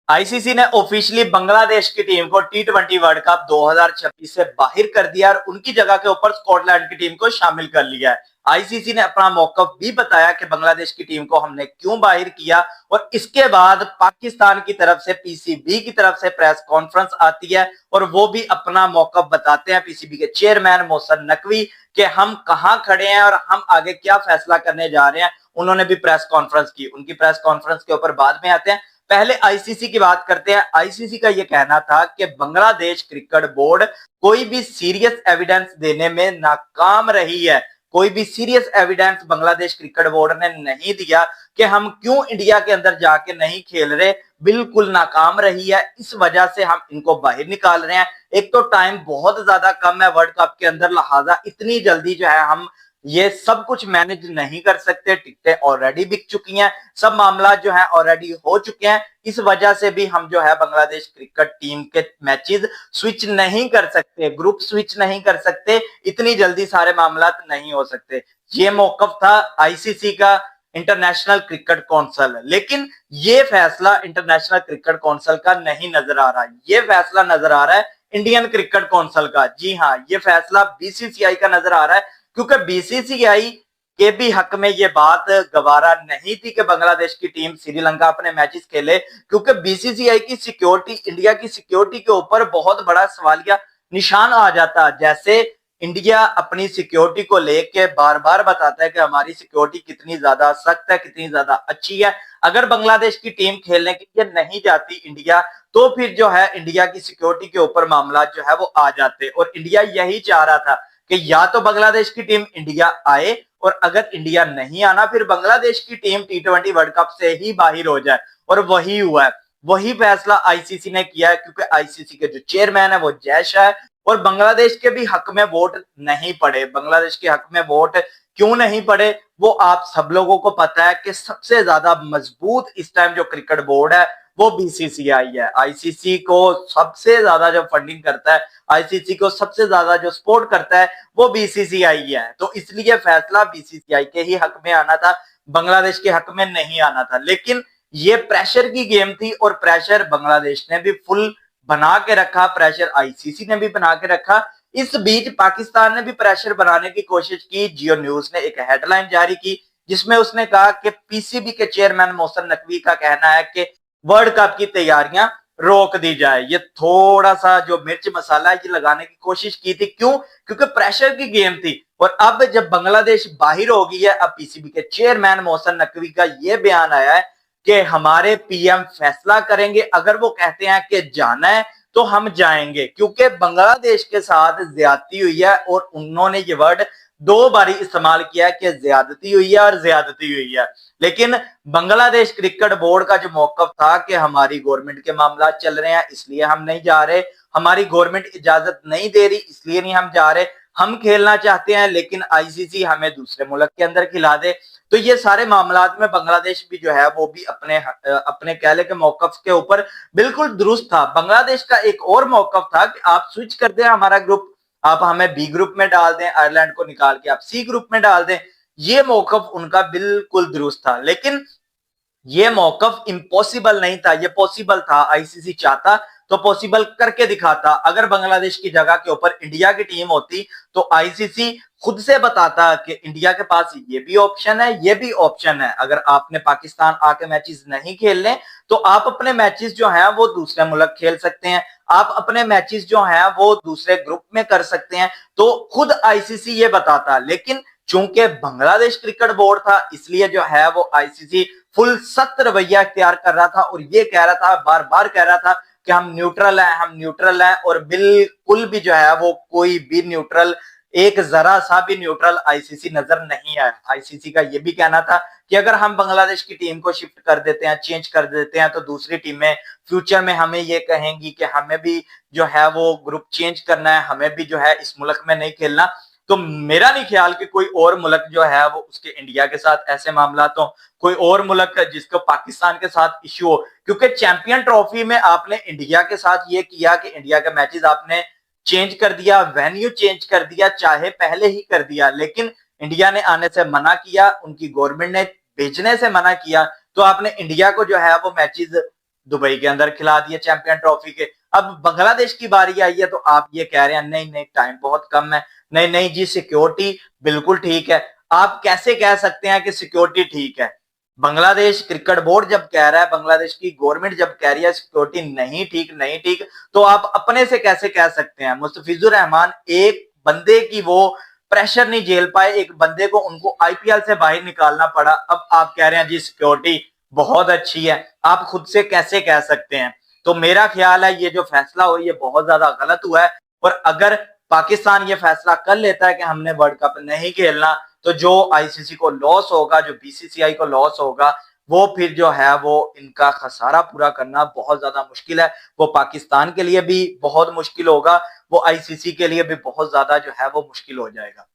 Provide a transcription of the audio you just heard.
ICC ने officially Bangladesh की team को टी20 वर्ल्ड कप 2026 से बाहर कर दिया और उनकी जगह के ऊपर स्कॉटलैंड की टीम को शामिल कर लिया है। आईसीसी ने अपना मौकफ भी बताया कि बांग्लादेश की टीम को हमने क्यों बाहर किया और इसके बाद पाकिस्तान की तरफ से पीसीबी की तरफ से प्रेस कॉन्फ्रेंस आती है और वो भी अपना मौकफ बताते हैं। पीसीबी के चेयरमैन मोहसन नकवी कि हम कहां खड़े हैं और हम आगे क्या फैसला करने जा रहे हैं। उन्होंने भी प्रेस कॉन्फ्रेंस की। उनकी प्रेस कॉन्फ्रेंस के ऊपर बाद में आते हैं। पहले आईसीसी की बात करते हैं। आईसीसी का यह कहना था कि बांग्लादेश क्रिकेट बोर्ड कोई भी सीरियस एविडेंस देने में नाकाम रही है। कोई भी serious evidence Bangladesh cricket board ने नहीं दिया कि हम क्यों इंडिया के अंदर जाके नहीं खेल रहे, बिल्कुल नाकाम रही है। इस वजह से हम इनको बाहर निकाल रहे हैं। एक तो टाइम बहुत ज्यादा कम है वर्ल्ड कप के अंदर, लिहाजा इतनी जल्दी जो है हम ये सब कुछ मैनेज नहीं कर सकते। टिकटें ऑलरेडी बिक चुकी हैं, सब मामला जो है ऑलरेडी हो चुके हैं। इस वजह से भी हम जो है बांग्लादेश क्रिकेट टीम के मैचेस स्विच नहीं कर सकते, ग्रुप स्विच नहीं कर सकते, इतनी जल्दी सारे मामला नहीं हो सकते। ये मौकफ था आईसीसी का, इंटरनेशनल क्रिकेट काउंसिल। लेकिन ये फैसला इंटरनेशनल क्रिकेट काउंसिल का नहीं नजर आ रहा, ये फैसला नजर आ रहा है इंडियन क्रिकेट काउंसिल का। जी हाँ, ये फैसला बीसीसीआई का नजर आ रहा है, क्योंकि बीसीसीआई के भी हक में ये बात गवारा नहीं थी कि बांग्लादेश की टीम श्रीलंका अपने मैचेस खेले, क्योंकि बीसीसीआई की सिक्योरिटी, इंडिया की सिक्योरिटी के ऊपर बहुत बड़ा सवालिया निशान आ जाता। जैसे इंडिया अपनी सिक्योरिटी को लेके बार बार बताता है कि हमारी सिक्योरिटी कितनी ज्यादा सख्त है, कितनी ज्यादा अच्छी है। अगर बांग्लादेश की टीम खेलने के लिए नहीं जाती इंडिया, तो फिर जो है इंडिया की सिक्योरिटी के ऊपर मामला जो है वो आ जाते। और इंडिया यही चाह रहा था कि या तो बांग्लादेश की टीम इंडिया आए, और अगर इंडिया नहीं आना फिर बांग्लादेश की टीम टी20 वर्ल्ड कप से ही बाहर हो जाए। और वही हुआ है, वही फैसला आईसीसी ने किया है, क्योंकि आईसीसी के जो चेयरमैन है वो जय शाह है। और बांग्लादेश के भी हक में वोट नहीं पड़े। बांग्लादेश के हक में वोट क्यों नहीं पड़े वो आप सब लोगों को पता है कि सबसे ज्यादा मजबूत इस टाइम जो क्रिकेट बोर्ड है वो बीसीसीआई है। आईसीसी को सबसे ज्यादा जो फंडिंग करता है, आईसीसी को सबसे ज्यादा जो सपोर्ट करता है वो बीसीसीआई है। तो इसलिए फैसला बीसीसीआई के ही हक में आना था, बांग्लादेश के हक में नहीं आना था। लेकिन ये प्रेशर की गेम थी और प्रेशर बांग्लादेश ने भी फुल बना के रखा, प्रेशर आईसीसी ने भी बना के रखा। इस बीच पाकिस्तान ने भी प्रेशर बनाने की कोशिश की। जियो न्यूज ने एक हेडलाइन जारी की जिसमें उसने कहा कि पीसीबी के चेयरमैन मोहसन नकवी का कहना है कि वर्ल्ड कप की तैयारियां रोक दी जाए। ये थोड़ा सा जो मिर्च मसाला ये लगाने की कोशिश की थी। क्यों? क्योंकि प्रेशर की गेम थी। और अब जब बांग्लादेश बाहर हो गई है, अब पीसीबी के चेयरमैन मोहसन नकवी का यह बयान आया है कि हमारे पीएम फैसला करेंगे, अगर वो कहते हैं कि जाना है तो हम जाएंगे, क्योंकि बांग्लादेश के साथ ज्यादती हुई है। और उन्होंने ये वर्ड दो बारी इस्तेमाल किया कि ज्यादती हुई है और ज्यादती हुई है। लेकिन बांग्लादेश क्रिकेट बोर्ड का जो मौकफ था कि हमारी गवर्नमेंट के मामला चल रहे हैं इसलिए हम नहीं जा रहे, हमारी गवर्नमेंट इजाजत नहीं दे रही इसलिए नहीं हम जा रहे, हम खेलना चाहते हैं लेकिन आईसीसी हमें दूसरे मुल्क के अंदर खिला दे। तो ये सारे मामलात में बांग्लादेश भी जो है वो भी अपने कहले के मौकफ के ऊपर बिल्कुल दुरुस्त था। बांग्लादेश का एक और मौकफ था कि आप स्विच कर दें हमारा ग्रुप, आप हमें बी ग्रुप में डाल दें, आयरलैंड को निकाल के आप सी ग्रुप में डाल दें। ये मौकफ उनका बिल्कुल दुरुस्त था। लेकिन ये मौकफ इम्पॉसिबल नहीं था, ये पॉसिबल था। आईसीसी चाहता तो पॉसिबल करके दिखाता। अगर बांग्लादेश की जगह के ऊपर इंडिया की टीम होती तो आईसीसी खुद से बताता कि इंडिया के पास ये भी ऑप्शन है, ये भी ऑप्शन है। अगर आपने पाकिस्तान आके मैचेस नहीं खेलने तो आप अपने मैचेस जो हैं वो दूसरे मुल्क खेल सकते हैं, आप अपने मैचेस जो हैं वो दूसरे ग्रुप में कर सकते हैं। तो खुद आईसीसी ये बताता। लेकिन चूंकि बांग्लादेश क्रिकेट बोर्ड था इसलिए जो है वो आईसीसी फुल सख्त रवैया इख्तियार कर रहा था और ये कह रहा था, बार बार कह रहा था कि हम न्यूट्रल हैं, हम न्यूट्रल हैं। और बिल्कुल भी जो है वो कोई भी न्यूट्रल, एक जरा सा भी न्यूट्रल आईसीसी नजर नहीं आया। आईसीसी का ये भी कहना था कि अगर हम बांग्लादेश की टीम को शिफ्ट कर देते हैं, चेंज कर देते हैं, तो दूसरी टीमें फ्यूचर में हमें ये कहेंगी कि हमें भी जो है वो ग्रुप चेंज करना है, हमें भी जो है इस मुल्क में नहीं खेलना। तो मेरा नहीं ख्याल कि कोई और मुल्क जो है वो उसके इंडिया के साथ ऐसे मामला हो, कोई और मुल्क जिसको पाकिस्तान के साथ इश्यू हो। क्योंकि चैंपियन ट्रॉफी में आपने इंडिया के साथ ये किया कि इंडिया के मैचेस आपने चेंज कर दिया, वेन्यू चेंज कर दिया, चाहे पहले ही कर दिया, लेकिन इंडिया ने आने से मना किया, उनकी गवर्नमेंट ने भेजने से मना किया। तो आपने इंडिया को जो है वो मैचेस दुबई के अंदर खिला दिए चैंपियन ट्रॉफी के। अब बांग्लादेश की बारी आई है तो आप ये कह रहे हैं नहीं नहीं टाइम बहुत कम है, नहीं नहीं जी सिक्योरिटी बिल्कुल ठीक है। आप कैसे कह सकते हैं कि सिक्योरिटी ठीक है? बांग्लादेश क्रिकेट बोर्ड जब कह रहा है, बांग्लादेश की गवर्नमेंट जब कह रही है सिक्योरिटी नहीं ठीक नहीं ठीक, तो आप अपने से कैसे कह सकते हैं? मुस्तफिजुर रहमान एक बंदे की वो प्रेशर नहीं झेल पाए, एक बंदे को उनको आईपीएल से बाहर निकालना पड़ा। अब आप कह रहे हैं जी सिक्योरिटी बहुत अच्छी है, आप खुद से कैसे कह सकते हैं? तो मेरा ख्याल है ये जो फैसला हुआ ये बहुत ज्यादा गलत हुआ है। और अगर पाकिस्तान ये फैसला कर लेता है कि हमने वर्ल्ड कप नहीं खेलना, तो जो आईसीसी को लॉस होगा, जो बीसीसीआई को लॉस होगा, वो फिर जो है वो इनका खसारा पूरा करना बहुत ज्यादा मुश्किल है। वो पाकिस्तान के लिए भी बहुत मुश्किल होगा, वो आईसीसी के लिए भी बहुत ज्यादा जो है वो मुश्किल हो जाएगा।